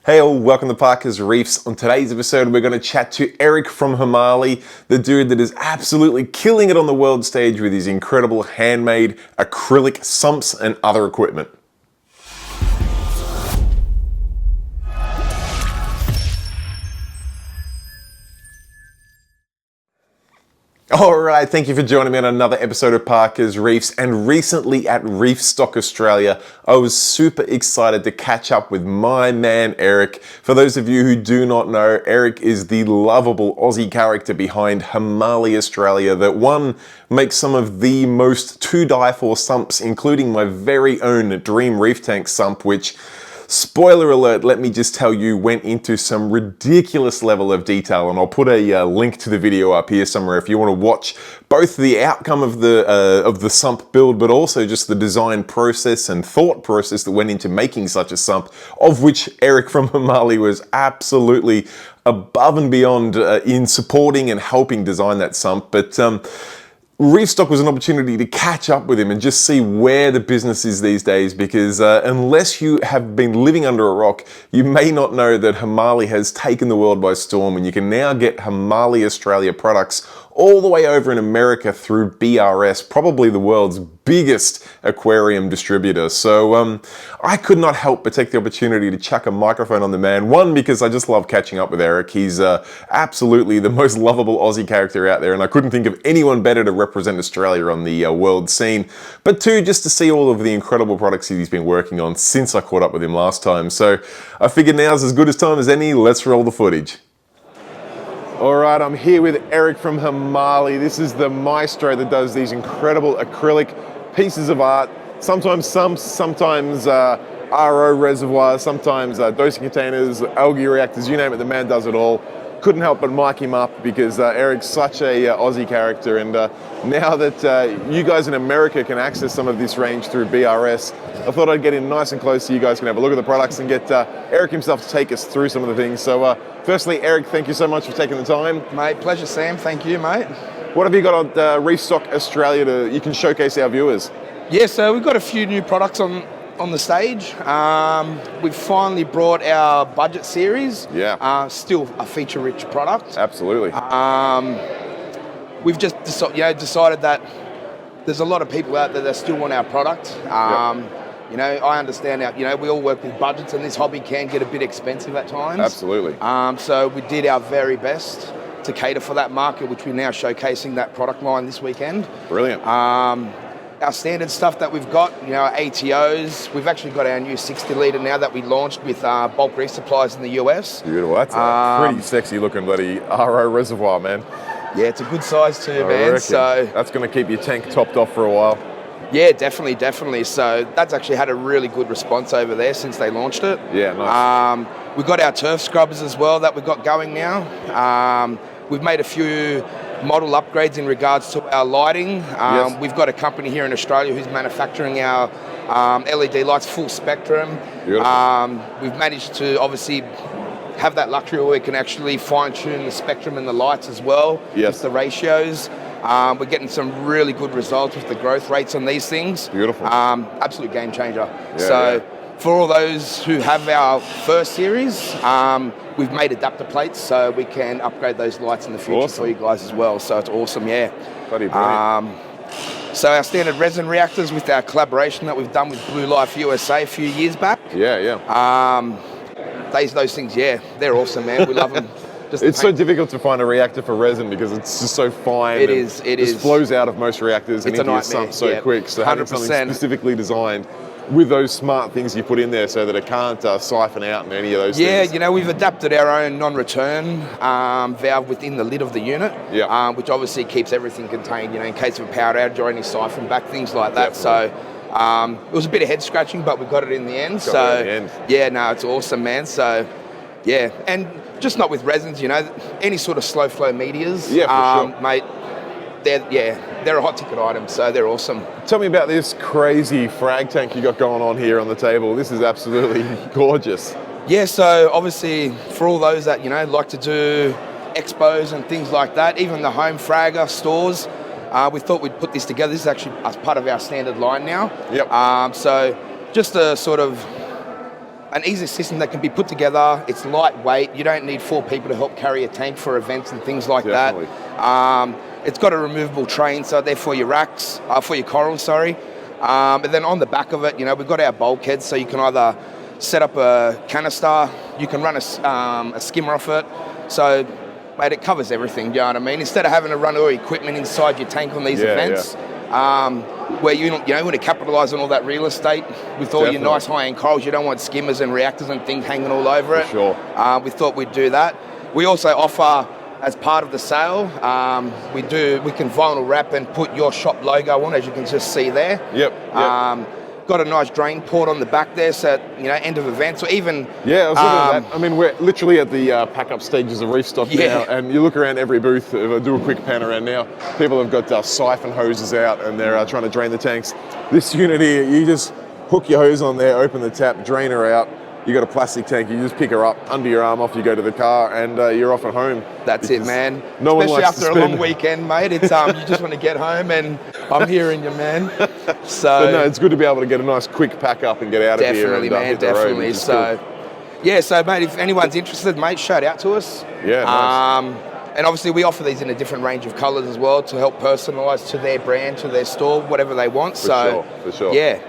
Hey all, welcome to Parker's Reefs. On today's episode, we're going to chat to Eric from Himali, the dude that is absolutely killing it on the world stage with his incredible handmade acrylic sumps and other equipment. Alright, thank you for joining me on another episode of Parker's Reefs. And recently at Reef Stock Australia, I was super excited to catch up with my man Eric. For those of you who do not know, Eric is the lovable Aussie character behind Himali Australia that one makes some of the most to die for sumps, including my very own Dream Reef Tank sump, which, spoiler alert, let me just tell you, went into some ridiculous level of detail, and I'll put a link to the video up here somewhere if you want to watch both the outcome of the sump build, but also just the design process and thought process that went into making such a sump, of which Eric from Himali was absolutely above and beyond in supporting and helping design that sump. But Reef Stock was an opportunity to catch up with him and just see where the business is these days, because unless you have been living under a rock, you may not know that Himali has taken the world by storm, and you can now get Himali Australia products all the way over in America through BRS, probably the world's biggest aquarium distributor. So I could not help but take the opportunity to chuck a microphone on the man. One, because I just love catching up with Eric. He's absolutely the most lovable Aussie character out there, and I couldn't think of anyone better to represent Australia on the world scene. But two, just to see all of the incredible products he's been working on since I caught up with him last time. So I figured now's as good a time as any. Let's roll the footage. All right, I'm here with Eric from Himali. This is the maestro that does these incredible acrylic pieces of art, sometimes sumps, sometimes RO reservoirs, sometimes dosing containers, algae reactors, you name it, the man does it all. Couldn't help but mic him up because Eric's such a Aussie character, and now that you guys in America can access some of this range through BRS, I thought I'd get in nice and close so you guys can have a look at the products and get Eric himself to take us through some of the things. So firstly, Eric, thank you so much for taking the time. Mate, pleasure, Sam. Thank you, mate. What have you got on Reef Stock Australia you can showcase our viewers? Yeah, so we've got a few new products on the stage. We've finally brought our budget series. Yeah. Still a feature-rich product. Absolutely. We've just decided that there's a lot of people out there that still want our product. You know, I understand we all work with budgets, and this hobby can get a bit expensive at times. Absolutely. So we did our very best to cater for that market, which we're now showcasing that product line this weekend. Brilliant. Our standard stuff that we've got, our ATOs. We've actually got our new 60 litre now that we launched with Bulk Reef Supplies in the US. Beautiful. That's a pretty sexy looking bloody RO reservoir, man. Yeah, it's a good size too, man. So that's going to keep your tank topped off for a while. Yeah, definitely. So that's actually had a really good response over there since they launched it. Yeah, nice. We've got our turf scrubbers as well that we've got going now. We've made a few model upgrades in regards to our lighting. Yes. We've got a company here in Australia who's manufacturing our LED lights full spectrum. We've managed to obviously have that luxury where we can actually fine-tune the spectrum and the lights as well. Yes. Just the ratios. We're getting some really good results with the growth rates on these things. Beautiful. Absolute game changer. For all those who have our first series, we've made adapter plates so we can upgrade those lights in the future for you guys as well. So it's awesome, yeah. Bloody brilliant. So our standard resin reactors with our collaboration that we've done with Blue Life USA a few years back. Yeah. Those things, yeah, they're awesome, man. We love them. It's so difficult to find a reactor for resin because it's just so fine. It is. It flows out of most reactors and into your sump so quick. So having something specifically designed with those smart things you put in there so that it can't siphon out and any of those things. Yeah, we've adapted our own non-return valve within the lid of the unit, which obviously keeps everything contained, in case of a power outage or any siphon back, things like that. Definitely. So it was a bit of head scratching, but we got it in the end. Yeah, no, it's awesome, man. So yeah, and just not with resins, any sort of slow flow medias. Yeah, for sure. Mate, they're a hot ticket item, so they're awesome. Tell me about this crazy frag tank you got going on here on the table. This is absolutely gorgeous. Yeah, so obviously for all those that, like to do expos and things like that, even the home fragger stores, we thought we'd put this together. This is actually as part of our standard line now. Yep. So just a sort of an easy system that can be put together. It's lightweight. You don't need 4 people to help carry a tank for events and things like Definitely. that. It's got a removable train, so they're for your racks, for your corals, sorry. And then on the back of it, we've got our bulkheads, so you can either set up a canister, you can run a skimmer off it. So, mate, it covers everything, you know what I mean? Instead of having to run all equipment inside your tank on these events, where you want to capitalise on all that real estate with all your nice high-end corals. You don't want skimmers and reactors and things hanging all over it. Sure. We thought we'd do that. We also offer, as part of the sale, we can vinyl wrap and put your shop logo on, as you can just see there. Yep. Got a nice drain port on the back there, so end of events or even. Yeah, I was looking at that. I mean, we're literally at the pack-up stages of Reef Stock now, and you look around every booth. If I do a quick pan around now, people have got siphon hoses out, and they're trying to drain the tanks. This unit here, you just hook your hose on there, open the tap, drain her out. You got a plastic tank, you just pick her up under your arm, off you go to the car, and you're off at home. That's it, man. No one Especially likes after to a long weekend, mate. It's you just want to get home, and I'm hearing you, man. So no, it's good to be able to get a nice quick pack up and get out of here. Definitely, man, hit the road, definitely. which is So, cool. so mate, if anyone's interested, mate, shout out to us. Yeah, nice. And obviously we offer these in a different range of colours as well to help personalise to their brand, to their store, whatever they want. For sure. Yeah.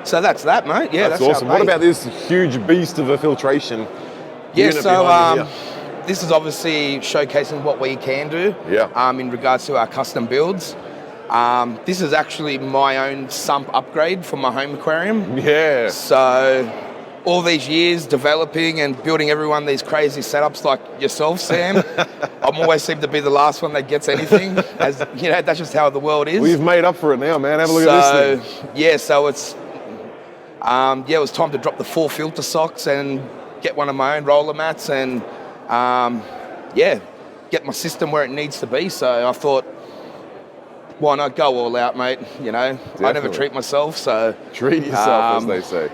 So that's that, mate. Yeah, that's awesome. What about this huge beast of a filtration? Yeah, unit so behind me here? this is obviously showcasing what we can do. Yeah. In regards to our custom builds. This is actually my own sump upgrade for my home aquarium. Yeah. So all these years developing and building everyone these crazy setups like yourself, Sam, I'm always seem to be the last one that gets anything. As that's just how the world is. We've made up for it now, man. Have a look at this thing. Yeah, so it's it was time to drop the 4 filter socks and get one of my own roller mats and get my system where it needs to be. So I thought, why not go all out, mate? I never treat myself, so treat yourself, as they say.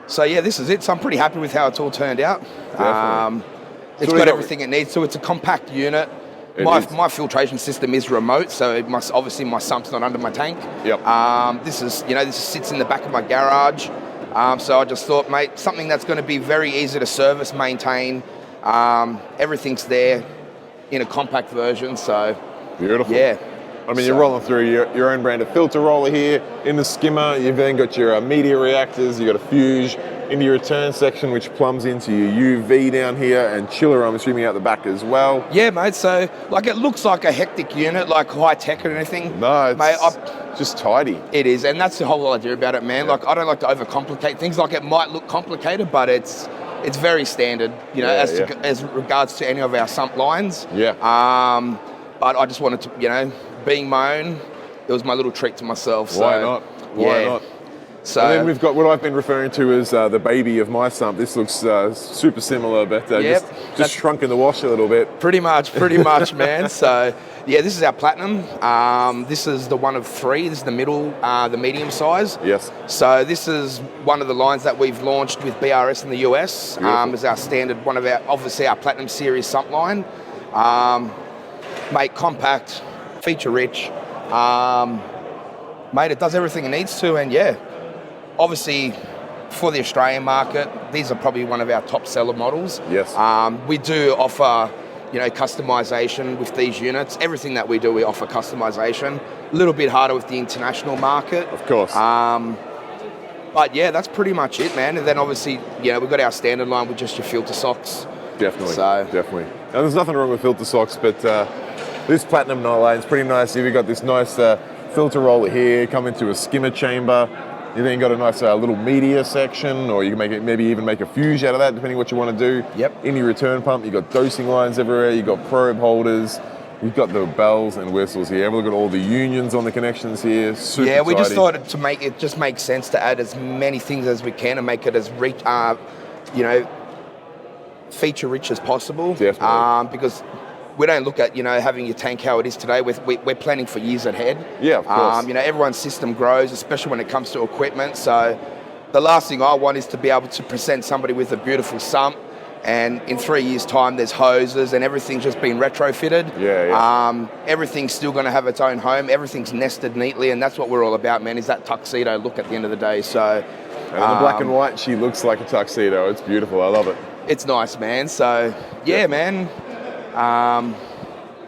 So yeah, this is it. So I'm pretty happy with how it's all turned out. It's got everything it needs to. It's a compact unit. My filtration system is remote, so obviously my sump's not under my tank. Yep. This sits in the back of my garage. So I just thought, mate, something that's going to be very easy to service, maintain. Everything's there in a compact version. So beautiful. Yeah. I mean, you're rolling through your own brand of filter roller here in the skimmer. You've then got your media reactors. You've got a Fuge into your return section, which plumbs into your UV down here, and chiller, I'm assuming, out the back as well. Yeah, mate. So, it looks like a hectic unit, like high tech or anything. No, it's just tidy. It is, and that's the whole idea about it, man. Yeah. I don't like to overcomplicate things. It might look complicated, but it's very standard, as regards to any of our sump lines. Yeah. But I just wanted to, being my own, it was my little treat to myself. So, why not? Why not? So, and then we've got what I've been referring to as the baby of my sump. This looks super similar, but just shrunk in the wash a little bit. Pretty much, man. So, yeah, this is our platinum. This is the one of 3. This is the middle, the medium size. Yes. So this is one of the lines that we've launched with BRS in the US. As our standard, obviously our platinum series sump line. Mate, compact, feature rich. Mate, it does everything it needs to, and obviously for the Australian market, these are probably one of our top seller models. Yes. We do offer, customization with these units. Everything that we do, we offer customization. A little bit harder with the international market. Of course. But yeah, that's pretty much it, man. And then obviously, we've got our standard line with just your filter socks. Definitely. Now, there's nothing wrong with filter socks, but this platinum line's pretty nice. You've got this nice filter roller here, come into a skimmer chamber. You then got a nice little media section, or you can maybe even make a Fuge out of that, depending what you want to do. Yep. In your return pump, you've got dosing lines everywhere. You've got probe holders. You've got the bells and whistles here. Have a look at all the unions on the connections here. Super yeah, we tidy. just thought it just makes sense to add as many things as we can and make it as feature rich as possible. Definitely. Because we don't look at having your tank how it is today. We're planning for years ahead. Yeah, of course. Everyone's system grows, especially when it comes to equipment. So the last thing I want is to be able to present somebody with a beautiful sump, and in 3 years' time there's hoses and everything's just been retrofitted. Yeah. Everything's still going to have its own home. Everything's nested neatly, and that's what we're all about, man, is that tuxedo look at the end of the day. So And in the black and white, she looks like a tuxedo. It's beautiful. I love it. It's nice, man. So, yeah, man.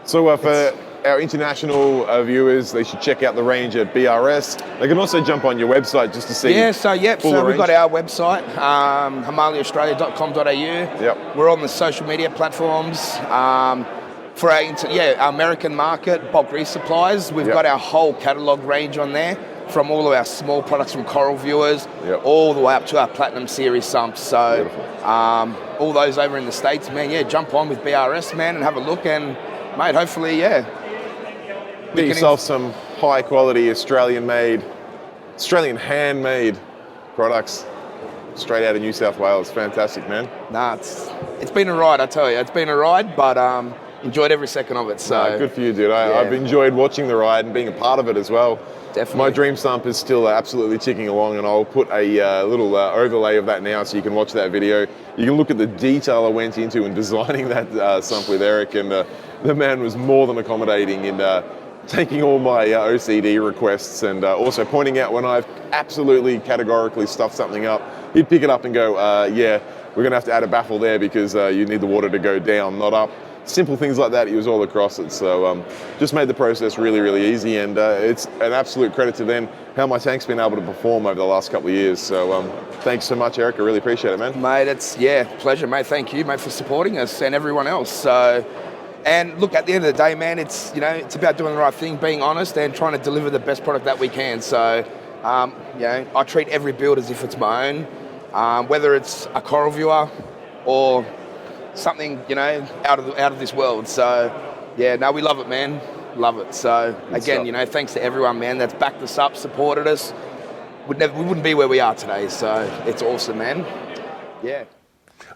So for our international viewers, they should check out the range at BRS. They can also jump on your website just to see. Yeah, so we've got our website, HimalayaAustralia.com.au. Yep. We're on the social media platforms. For our American market, bulk reef supplies, we've got our whole catalogue range on there, from all of our small products from coral viewers, all the way up to our Platinum Series sumps. So all those over in the States, man, jump on with BRS, man, and have a look. And, mate, hopefully, get yourself some high quality Australian handmade products straight out of New South Wales. Fantastic, man. Nah, it's been a ride, I tell you. It's been a ride, but enjoyed every second of it. So good for you, dude. I've enjoyed watching the ride and being a part of it as well. Definitely. My dream sump is still absolutely ticking along, and I'll put a little overlay of that now so you can watch that video. You can look at the detail I went into in designing that sump with Eric, and the man was more than accommodating in taking all my OCD requests, and also pointing out when I've absolutely categorically stuffed something up. He'd pick it up and go, we're going to have to add a baffle there because you need the water to go down, not up. Simple things like that, he was all across it. So just made the process really, really easy, and it's an absolute credit to them how my tank's been able to perform over the last couple of years. So thanks so much, Eric. I really appreciate it, man. Mate, it's pleasure, mate. Thank you, mate, for supporting us and everyone else. So, and look, at the end of the day, man, it's it's about doing the right thing, being honest, and trying to deliver the best product that we can. So, I treat every build as if it's my own, whether it's a coral viewer or something out of this world. So we love it, man. Love it. So again, thanks to everyone, man, that's backed us up, supported us. We wouldn't be where we are today. So it's awesome, man. Yeah.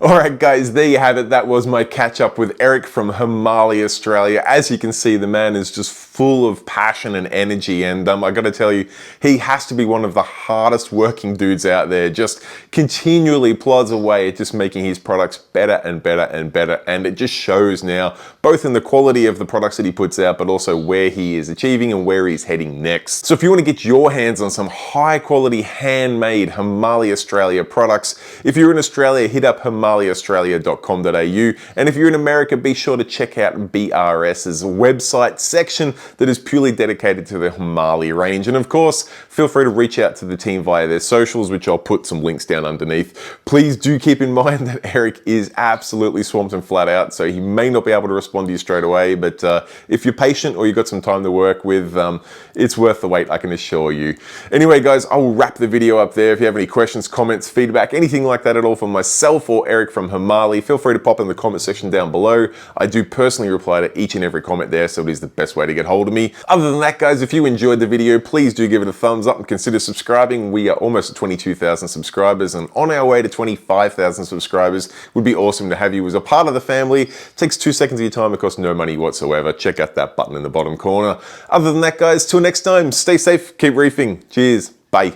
All right, guys, there you have it. That was my catch up with Eric from Himalaya, Australia. As you can see, the man is just full of passion and energy. And I got to tell you, he has to be one of the hardest working dudes out there. Just continually plods away at just making his products better and better and better. And it just shows now, both in the quality of the products that he puts out, but also where he is achieving and where he's heading next. So if you want to get your hands on some high quality handmade Himalaya Australia products, if you're in Australia, hit up HimalayaAustralia.com.au. And if you're in America, be sure to check out BRS's website section that is purely dedicated to the Himalaya range. And of course, feel free to reach out to the team via their socials, which I'll put some links down underneath. Please do keep in mind that Eric is absolutely swamped and flat out, so he may not be able to respond to you straight away, but if you're patient or you've got some time to work with, it's worth the wait, I can assure you. Anyway, guys, I will wrap the video up there. If you have any questions, comments, feedback, anything like that at all from myself or Eric from Himalaya, feel free to pop in the comment section down below. I do personally reply to each and every comment there, so it is the best way to get hold of me. Other than that, guys, if you enjoyed the video, please do give it a thumbs up and consider subscribing. We are almost at 22,000 subscribers and on our way to 25,000 subscribers. Would be awesome to have you as a part of the family. It takes 2 seconds of your time, it costs no money whatsoever. Check out that button in the bottom corner. Other than that, guys, till next time, stay safe, keep reefing. Cheers, bye.